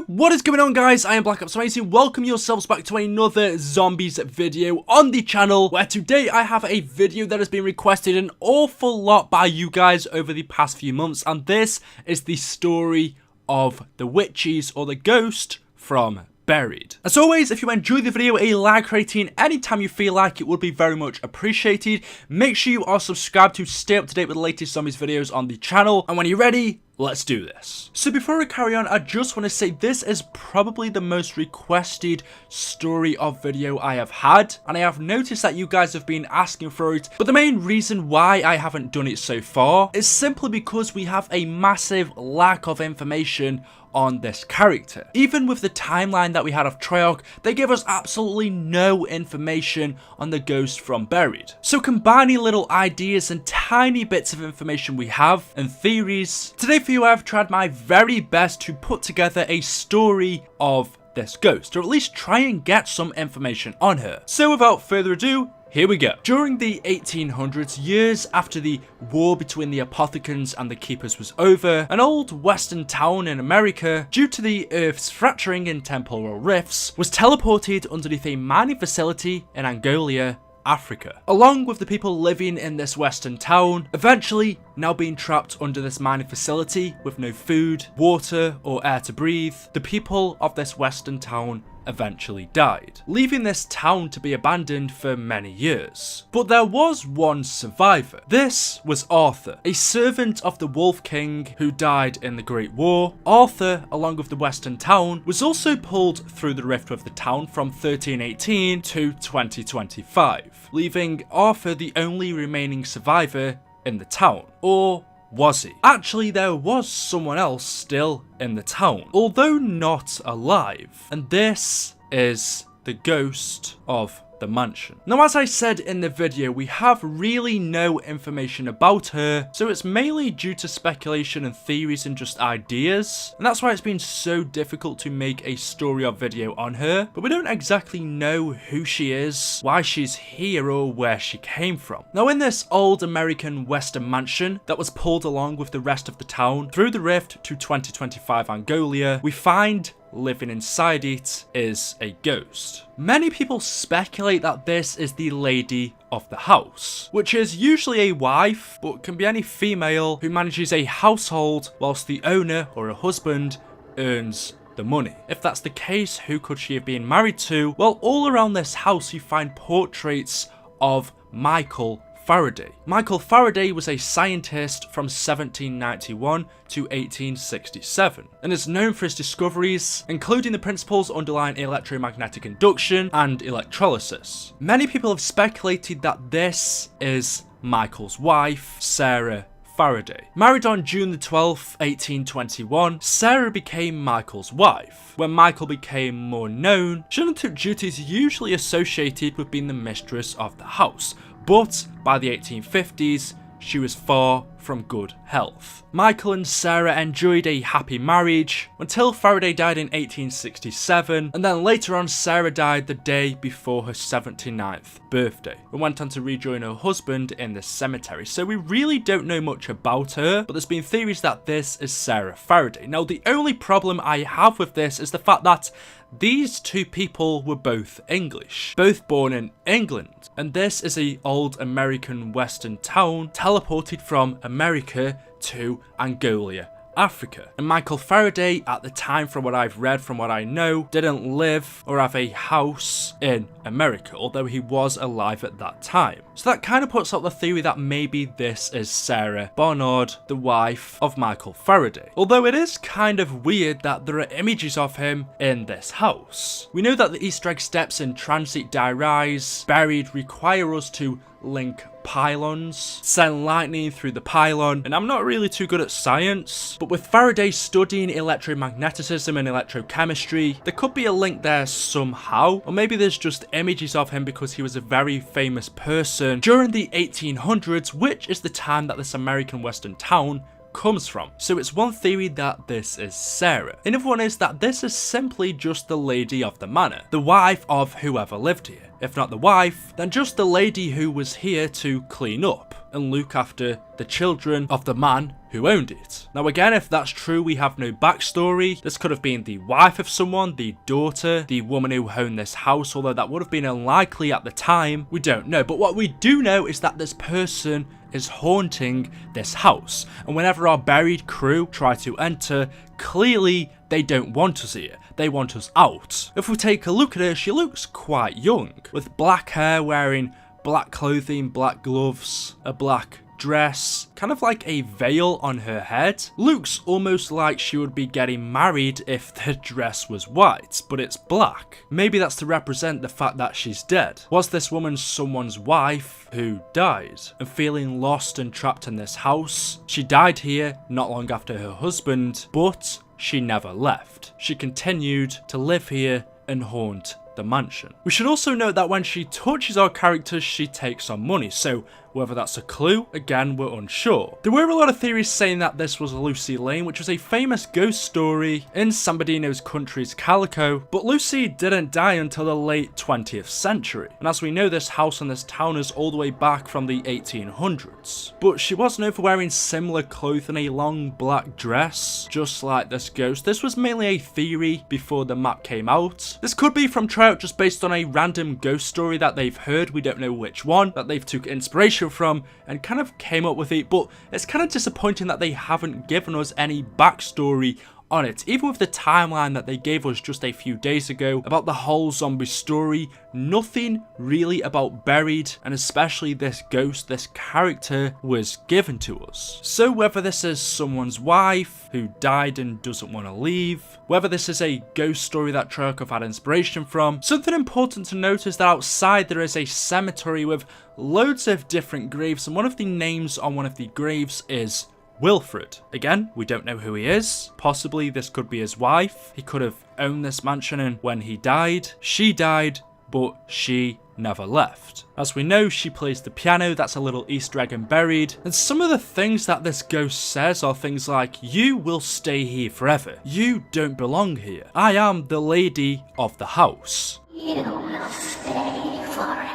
What is going on, guys? I am BlackOpsAmazing. Welcome yourselves back to another zombies video on the channel, where today I have a video that has been requested an awful lot by you guys over the past few months, and this is the story of the witches, or the ghost from Buried. As always, if you enjoyed the video, a like rating anytime you feel like it would be very much appreciated. Make sure you are subscribed to stay up to date with the latest zombies videos on the channel, and when you're ready, let's do this. So before I carry on, I just want to say this is probably the most requested story of video I have had, and I have noticed that you guys have been asking for it, but the main reason why I haven't done it so far is simply because we have a massive lack of information on this character. Even with the timeline that we had of Treyarch, they give us absolutely no information on the ghost from Buried. So combining little ideas and tiny bits of information we have and theories, today for you I have tried my very best to put together a story of this ghost, or at least try and get some information on her. So without further ado, here we go. During the 1800s, years after the war between the apothecans and the keepers was over, an old western town in America, due to the Earth's fracturing in temporal rifts, was teleported underneath a mining facility in Angola, Africa. Along with the people living in this western town, eventually now being trapped under this mining facility with no food, water, or air to breathe, the people of this western town eventually died, leaving this town to be abandoned for many years. But there was one survivor. This was Arthur, a servant of the Wolf King who died in the Great War. Arthur, along with the western town, was also pulled through the rift of the town from 1318 to 2025, leaving Arthur the only remaining survivor in the town. Or was he? Actually, there was someone else still in the town, although not alive, and this is the ghost of the mansion. Now, as I said in the video, we have really no information about her, so it's mainly due to speculation and theories and just ideas, and that's why it's been so difficult to make a story or video on her. But we don't exactly know who she is, why she's here, or where she came from. Now, in this old American western mansion that was pulled along with the rest of the town through the rift to 2025 Angola, we find living inside it is a ghost. Many people speculate that this is the lady of the house, which is usually a wife, but can be any female who manages a household whilst the owner or a husband earns the money. If that's the case, who could she have been married to? Well, all around this house you find portraits of Michael Faraday. Michael Faraday was a scientist from 1791 to 1867 and is known for his discoveries, including the principles underlying electromagnetic induction and electrolysis. Many people have speculated that this is Michael's wife, Sarah Faraday. Married on June the 12th, 1821, Sarah became Michael's wife. When Michael became more known, she undertook duties usually associated with being the mistress of the house, but by the 1850s, she was far from good health. Michael and Sarah enjoyed a happy marriage until Faraday died in 1867, and then later on Sarah died the day before her 79th birthday and went on to rejoin her husband in the cemetery. So we really don't know much about her, but there's been theories that this is Sarah Faraday. Now, the only problem I have with this is the fact that these two people were both English, both born in England, and this is an old American western town teleported from America to Angola, Africa. And Michael Faraday, at the time, from what I've read, from what I know, didn't live or have a house in America, although he was alive at that time. So that kind of puts out the theory that maybe this is Sarah Barnard, the wife of Michael Faraday. Although it is kind of weird that there are images of him in this house. We know that the Easter egg steps in Transit Die Rise Buried require us to link pylons, send lightning through the pylon, and I'm not really too good at science, but with Faraday studying electromagnetism and electrochemistry, there could be a link there somehow, or maybe there's just images of him because he was a very famous person during the 1800s, which is the time that this American western town comes from. So it's one theory that this is Sarah. Another one is that this is simply just the lady of the manor, the wife of whoever lived here. If not the wife, then just the lady who was here to clean up. and look after the children of the man who owned it. Now again, if that's true, we have no backstory. This could have been the wife of someone, the daughter, the woman who owned this house, although that would have been unlikely at the time. We don't know, but what we do know is that this person is haunting this house, and whenever our buried crew try to enter, clearly they don't want us here. They want us out. If we take a look at her, she looks quite young, with black hair, wearing black clothing, black gloves, a black dress, kind of like a veil on her head. Looks almost like she would be getting married if the dress was white, but it's black. Maybe that's to represent the fact that she's dead. Was this woman someone's wife who died and feeling lost and trapped in this house? She died here not long after her husband, but she never left. She continued to live here and haunt the mansion. We should also note that when she touches our characters, she takes our money, so whether that's a clue, again, we're unsure. There were a lot of theories saying that this was Lucy Lane, which was a famous ghost story in San country's Calico, but Lucy didn't die until the late 20th century, and as we know, this house and this town is all the way back from the 1800s. But she was known for wearing similar clothing, a long black dress, just like this ghost. This was mainly a theory before the map came out. This could be from Trout, just based on a random ghost story that they've heard, we don't know which one, that they've took inspiration from and kind of came up with it, but it's kind of disappointing that they haven't given us any backstory on it. Even with the timeline that they gave us just a few days ago about the whole zombie story, nothing really about Buried, and especially this ghost, this character, was given to us. So whether this is someone's wife who died and doesn't want to leave, whether this is a ghost story that Treyarch had inspiration from, something important to note is that outside there is a cemetery with loads of different graves, and one of the names on one of the graves is Wilfred. Again, we don't know who he is. Possibly this could be his wife. He could have owned this mansion, and when he died, she died, but she never left. As we know, she plays the piano. That's a little Easter egg in Buried. And some of the things that this ghost says are things like, "You will stay here forever. You don't belong here. I am the lady of the house." You will stay forever.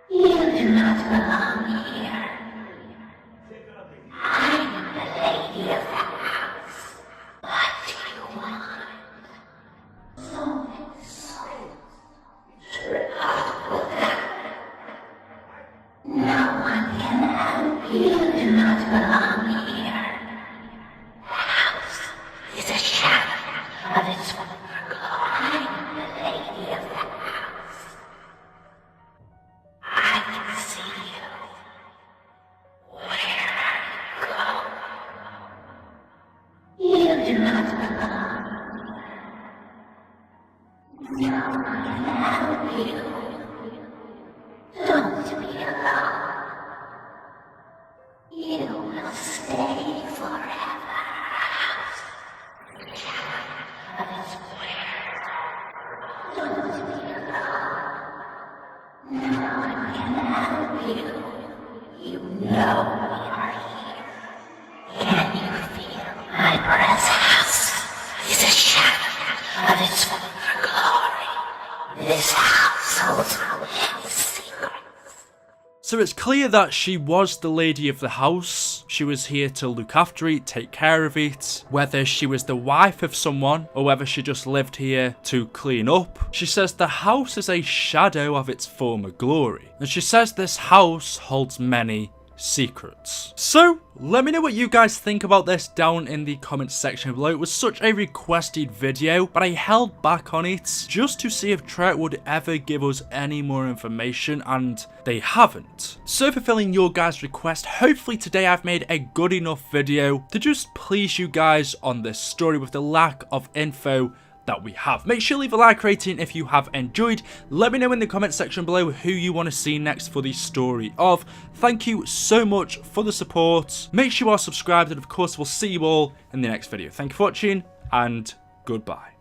You do not belong here. I am the lady of the house. What do you want? No one can help you. You do not belong here. The house is a shadow of its former glory. I am the lady of the house. I can see you. Where are you going? You do not belong. No one can help you. Don't be alone. You will stay forever. House, the shadow of its where. Don't be alone. No one can help you. You know we are here. Can you feel my presence? Is a shadow of its former glory. This house holds many secrets. So it's clear that she was the lady of the house. She was here to look after it, take care of it. Whether she was the wife of someone or whether she just lived here to clean up. She says the house is a shadow of its former glory. And she says this house holds many secrets. So let me know what you guys think about this down in the comments section below. It was such a requested video, but I held back on it just to see if Treyarch would ever give us any more information, and they haven't. So fulfilling your guys' request, hopefully today I've made a good enough video to just please you guys on this story with the lack of info that we have. Make sure to leave a like rating if you have enjoyed. Let me know in the comment section below who you want to see next for the story of. Thank you so much for the support. Make sure you are subscribed, and of course we'll see you all in the next video. Thank you for watching, and goodbye.